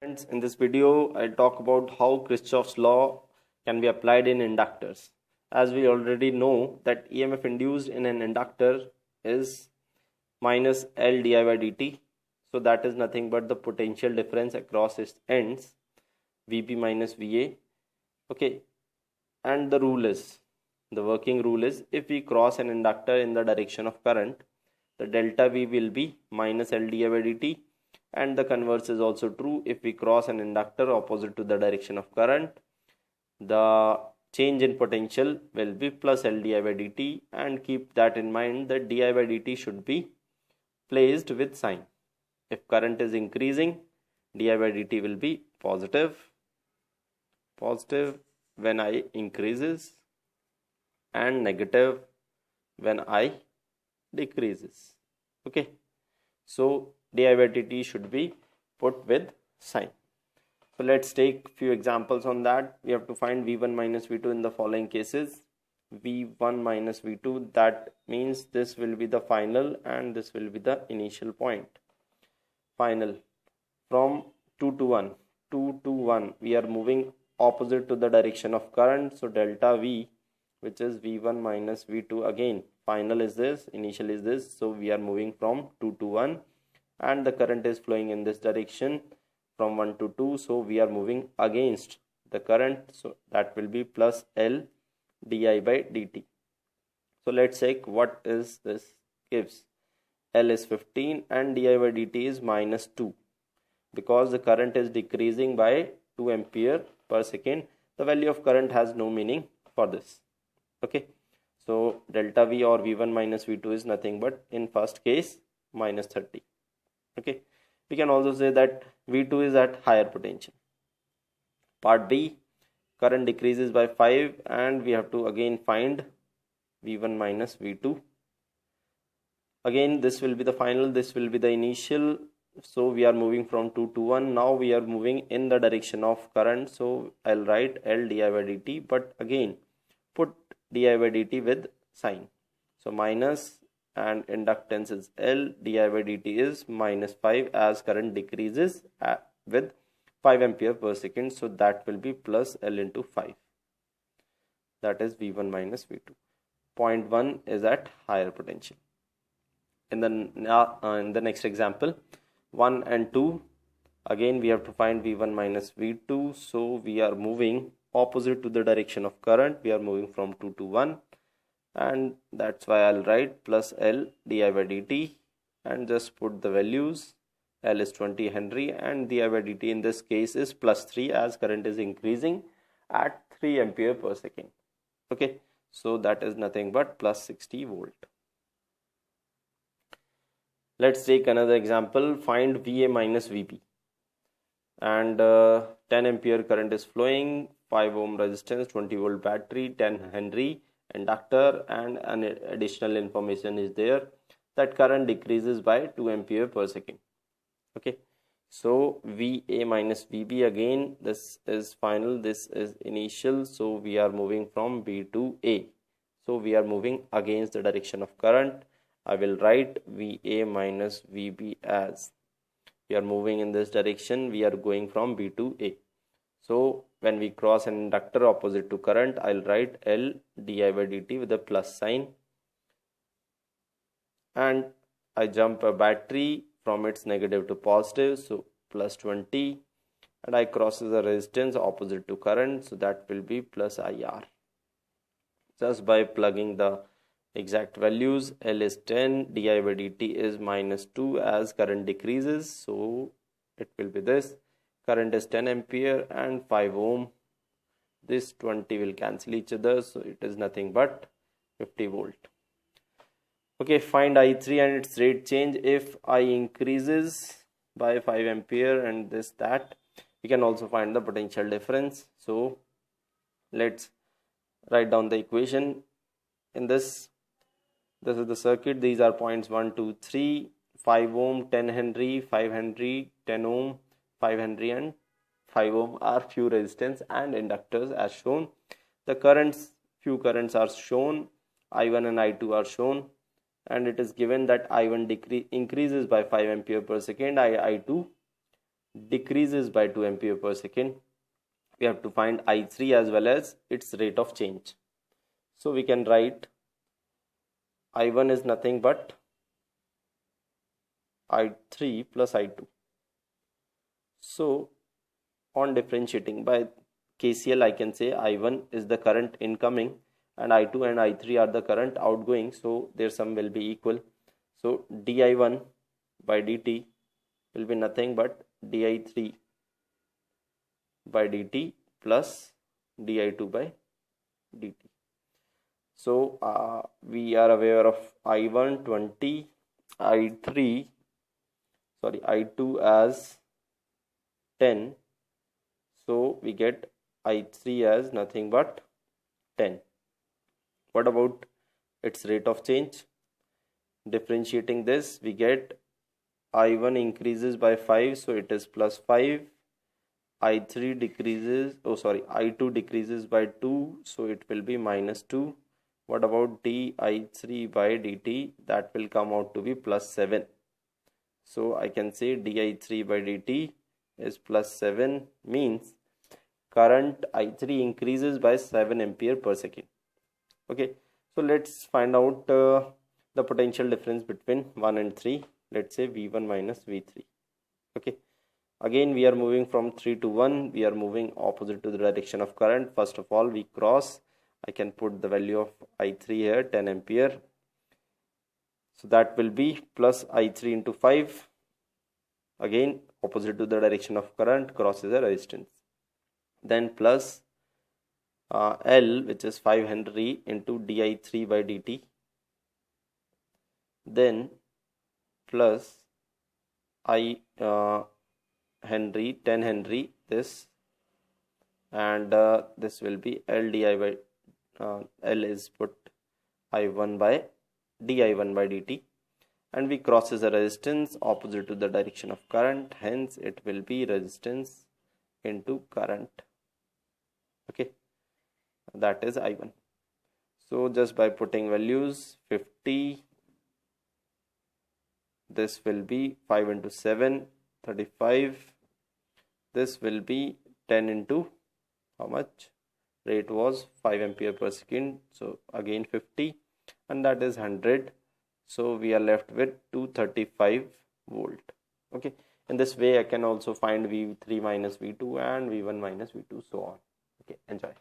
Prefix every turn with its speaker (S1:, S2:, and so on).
S1: Friends, in this video, I'll talk about how Kirchhoff's law can be applied in inductors. As we already know that EMF induced in an inductor is minus L di by dt. So that is nothing but the potential difference across its ends, VB minus VA. Okay, and the working rule is, if we cross an inductor in the direction of current, the delta V will be minus L di by dt. And the converse is also true. If we cross an inductor opposite to the direction of current, the change in potential will be plus L di by dt, and keep that in mind that di by dt should be placed with sign. If current is increasing, di by dt will be positive when I increases and negative when I decreases. Okay, so di by dt should be put with sign. So let's take few examples on that. We have to find V1 minus V2 in the following cases. V1 minus V2, that means this will be the final and this will be the initial point. Final from 2 to 1, we are moving opposite to the direction of current. So delta V, which is V1 minus V2, again final is this, initial is this. So we are moving from 2 to 1. And the current is flowing in this direction from 1 to 2, so we are moving against the current, so that will be plus L di by dt. So let's check what is this gives. L is 15 and di by dt is minus 2. Because the current is decreasing by 2 ampere per second, the value of current has no meaning for this. Okay, so delta V or V1 minus V2 is nothing but, in first case, minus 30. Okay, we can also say that V2 is at higher potential. Part B, current decreases by 5 and we have to again find V1 minus V2. Again, this will be the final, this will be the initial. So we are moving from 2 to 1. Now we are moving in the direction of current. So I'll write L di by dt, but again put di by dt with sign. So minus, and inductance is L, di by dt is minus 5 as current decreases with 5 ampere per second. So that will be plus L into 5. That is V1 minus V2. Point 1 is at higher potential. In the next example, 1 and 2, again we have to find V1 minus V2. So we are moving opposite to the direction of current. We are moving from 2 to 1. And that's why I'll write plus L di by dt and just put the values. L is 20 Henry and di by dt in this case is plus 3 as current is increasing at 3 ampere per second. Okay, so that is nothing but plus 60 volt. Let's take another example. Find VA minus VB. And 10 ampere current is flowing, 5 ohm resistance, 20 volt battery, 10 Henry inductor, and an additional information is there that current decreases by 2 ampere per second. Okay, so VA minus VB, again this is final, this is initial. So we are moving from B to A. So we are moving against the direction of current. I will write VA minus VB as we are moving in this direction. We are going from B to A. So when we cross an inductor opposite to current, I'll write L di by dt with a plus sign. And I jump a battery from its negative to positive, so plus 20. And I cross the resistance opposite to current, so that will be plus IR. Just by plugging the exact values, L is 10, di by dt is minus 2 as current decreases. So it will be this. Current is 10 ampere and 5 ohm. This 20 will cancel each other, so it is nothing but 50 volt. Okay, find I3 and its rate change if I increases by 5 ampere and this that. We can also find the potential difference. So let's write down the equation. In this is the circuit. These are points 1, 2, 3, 5 ohm, 10 Henry, 5 Henry, 10 ohm, 5 Henry and 5 ohm are few resistance and inductors as shown. The currents, few currents are shown, I1 and I2 are shown, and it is given that I1 increases by 5 ampere per second, I2 decreases by 2 ampere per second, we have to find I3 as well as its rate of change. So we can write I1 is nothing but I3 plus I2. So on differentiating by KCL, I can say I1 is the current incoming and I2 and I3 are the current outgoing, so their sum will be equal. So di1 by dt will be nothing but di3 by dt plus di2 by dt. So we are aware of I1 20, I2 as 10, so we get I3 as nothing but 10. What about its rate of change? Differentiating this, we get I1 increases by 5, so it is plus 5. I2 decreases by 2, so it will be minus 2. What about di3 by dt? That will come out to be plus 7. So I can say di3 by dt is plus 7, means current I3 increases by 7 ampere per second. Okay, so let's find out the potential difference between 1 and 3. Let's say V1 minus V3. Okay, again we are moving from 3 to 1. We are moving opposite to the direction of current. First of all, we cross. I can put the value of I3 here, 10 ampere. So that will be plus I3 into 5. Again, opposite to the direction of current, crosses a resistance. Then plus L, which is 5 Henry, into di3 by dt. Then plus I Henry, 10 Henry, this, and this will be L di by L is put I1 by di1 by dt, and we crosses a resistance opposite to the direction of current, hence it will be resistance into current. Okay, that is I1. So just by putting values, 50, this will be 5 into 7, 35, this will be 10 into how much? Rate was 5 ampere per second, so again 50, and that is 100. So we are left with 235 volt. Okay, in this way I can also find V3 minus V2 and V1 minus V2, so on. Okay, enjoy.